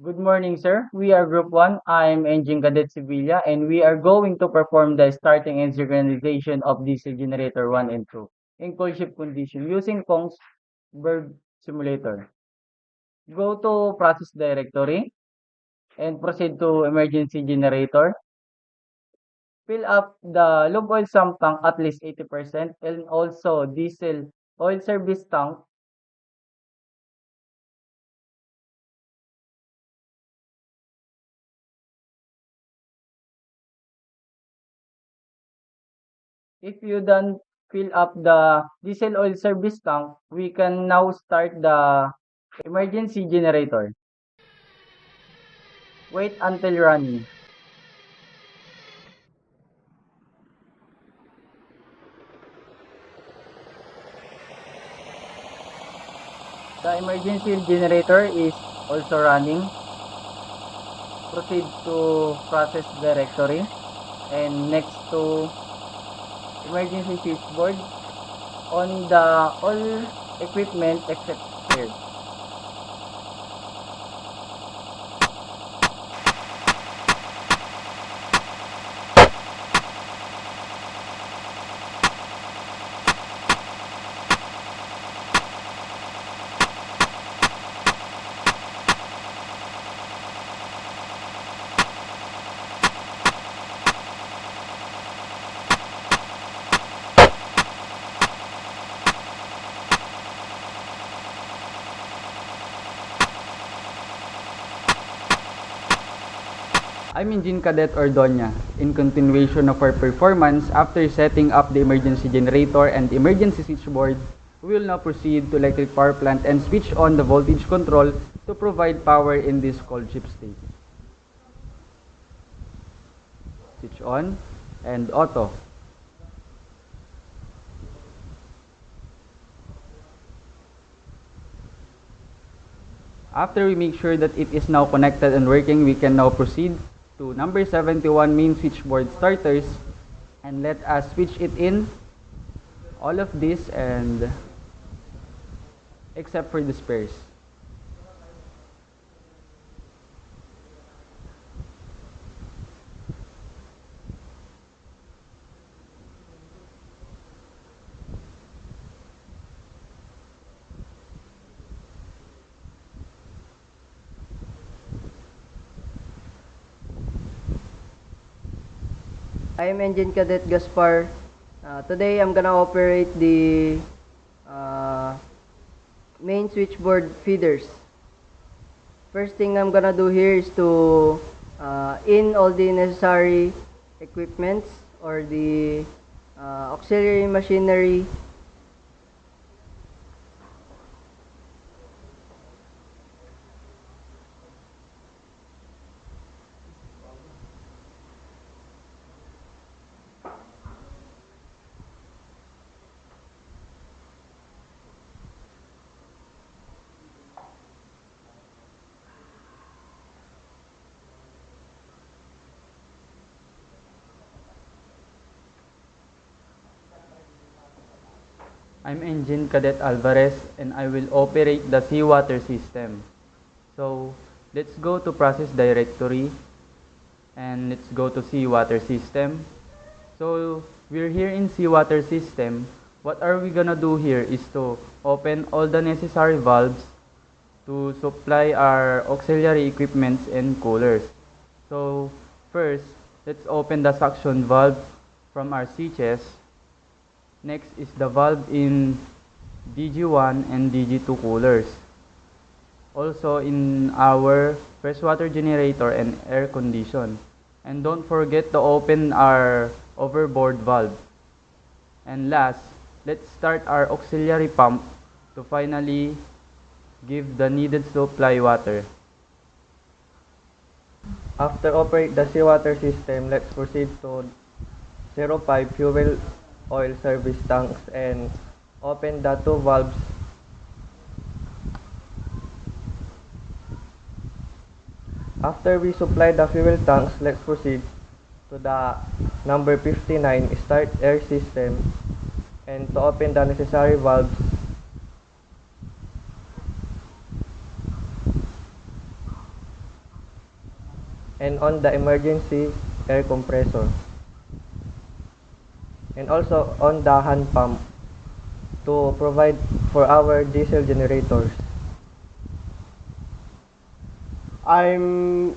Good morning, sir. We are Group 1. I'm Engine Cadet Sevilla, and we are going to perform the starting and synchronization of diesel generator 1 and 2 in cold ship condition using Kong's Bird Simulator. Go to Process Directory and proceed to Emergency Generator. Fill up the lube oil sump tank at least 80% and also diesel oil service tank. If you done fill up the diesel oil service tank, we can now start the emergency generator. Wait until running. The emergency generator is also running. Proceed to process directory and next to emergency switchboard on the all equipment except spares. I'm Engine Cadet Ordoña. In continuation of our performance, after setting up the emergency generator and emergency switchboard, we will now proceed to electric power plant and switch on the voltage control to provide power in this cold ship state. Switch on and auto. After we make sure that it is now connected and working, we can now proceed to number 71 main switchboard starters and let us switch it in all of this and except for the spares. I am Engine Cadet Gaspar. Today I'm gonna operate the uh, main switchboard feeders. First thing I'm gonna do here is to in all the necessary equipments or the auxiliary machinery. I'm Engine Cadet Alvarez and I will operate the seawater system. So let's go to process directory and let's go to seawater system. So we're here in seawater system. What are we gonna do here is to open all the necessary valves to supply our auxiliary equipments and coolers. So first, let's open the suction valve from our sea chest. Next is the valve in DG1 and DG2 coolers. Also in our freshwater generator and air condition. And don't forget to open our overboard valve. And last, let's start our auxiliary pump to finally give the needed supply water. After operate the seawater system, let's proceed to 05 fuel oil service tanks and open the two valves. After we supply the fuel tanks, let's proceed to the number 59 start air system and to open the necessary valves. and on the emergency air compressor, and also on the hand pump to provide for our diesel generators. I'm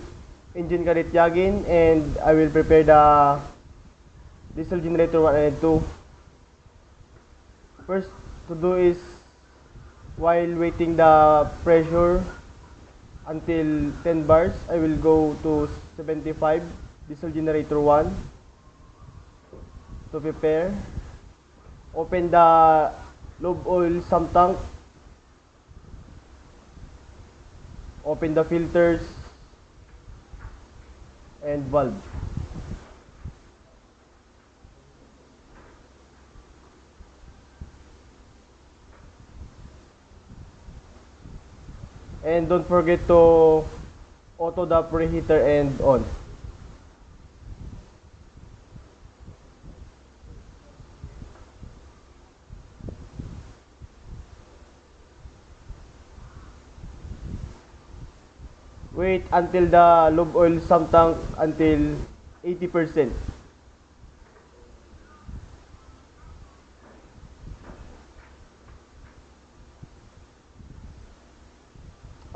Engine Cadet Yagin and I will prepare the diesel generator 1 and 2. First to do is while waiting the pressure until 10 bars, I will go to 75 diesel generator 1 to prepare. Open the lobe oil sump tank. Open the filters and valve. And don't forget to auto the preheater and on. Wait until the lube oil sump tank until 80%.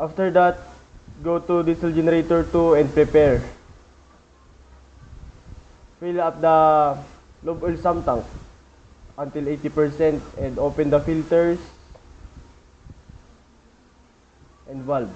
After that, go to diesel generator 2 and prepare. Fill up the lube oil sump tank until 80% and open the filters and valve.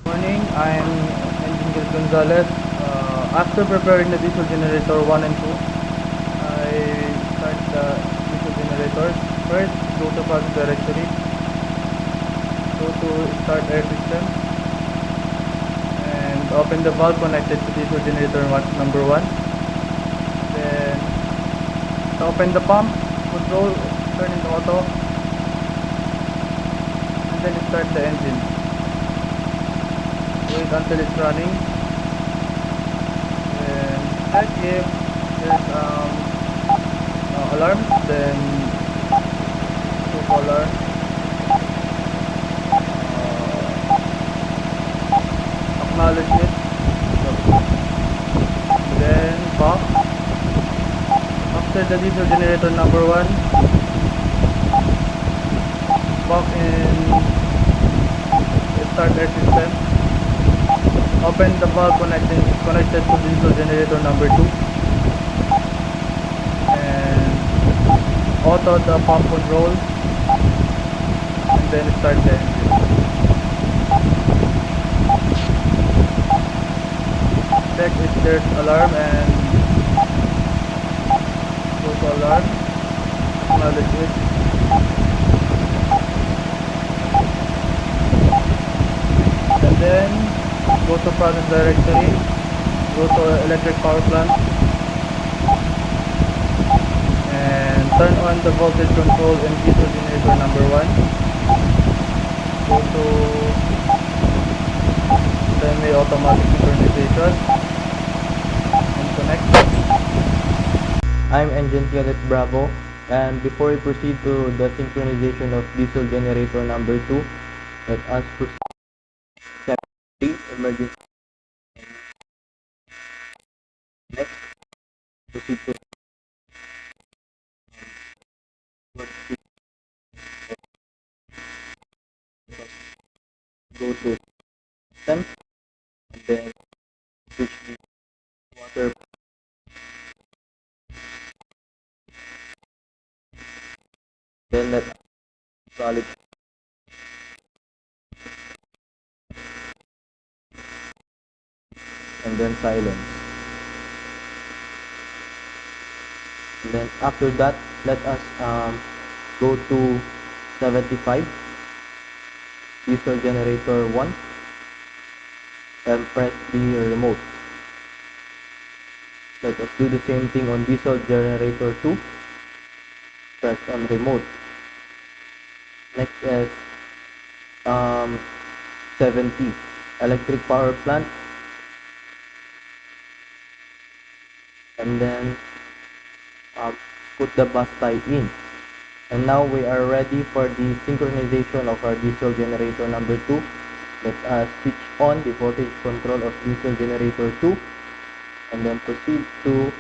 Morning, I'm Engineer Gonzalez. After preparing the diesel generator 1 and 2, I start the diesel generator. First, go to process directory, go to start air system, and open the valve connected to diesel generator number 1. Then open the pump, control, turn into auto, and then start the engine. Wait until it's running and check if there's alarm, then true color, acknowledge it, then pop. After the diesel generator number 1, pop in start air system. Open the valve connected to diesel generator number 2 and auto the pump control and then start the engine. Check if there's alarm and go to alarm, acknowledge it. And then go to process directory, go to electric power plant, and turn on the voltage control in diesel generator number 1. Go to semi-automatic synchronization and connect. I'm Engine Cadet Bravo, and before we proceed to the synchronization of diesel generator number 2, let us proceed to emergency. Next, proceed to go to system and then switch to water. Then let solid and then silence. And then after that, let us go to 75 diesel generator 1 and press the remote. Let us do the same thing on diesel generator 2. Press on remote. Next is 70 electric power plant, and then put the bus tie in. And now we are ready for the synchronization of our diesel generator number 2. Let us switch on the voltage control of diesel generator 2 and then proceed to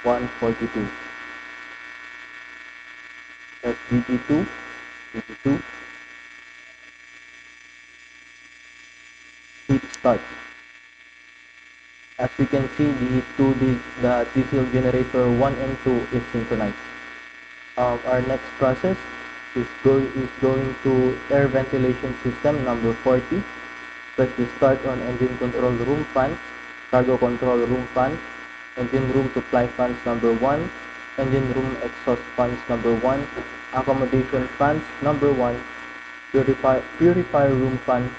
142. Press VT2, VT2, hit start. As we can see, the diesel generator 1 and 2 is synchronized. Our next process is going to air ventilation system number 40. Press the start on engine control room fan, cargo control room fan, engine room supply fans number 1, engine room exhaust fans number 1, accommodation fans number 1, purifier room fan,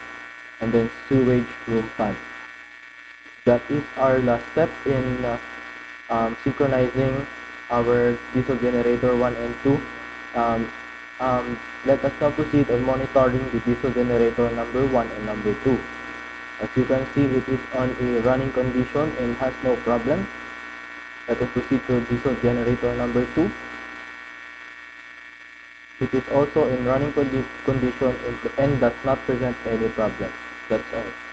and then sewage room fan. That is our last step in synchronizing our diesel generator 1 and 2. Let us now proceed on monitoring the diesel generator number 1 and number 2. As you can see, it is on a running condition and has no problem. Let us proceed to diesel generator number 2. It is also in running condition and does not present any problem. That's all.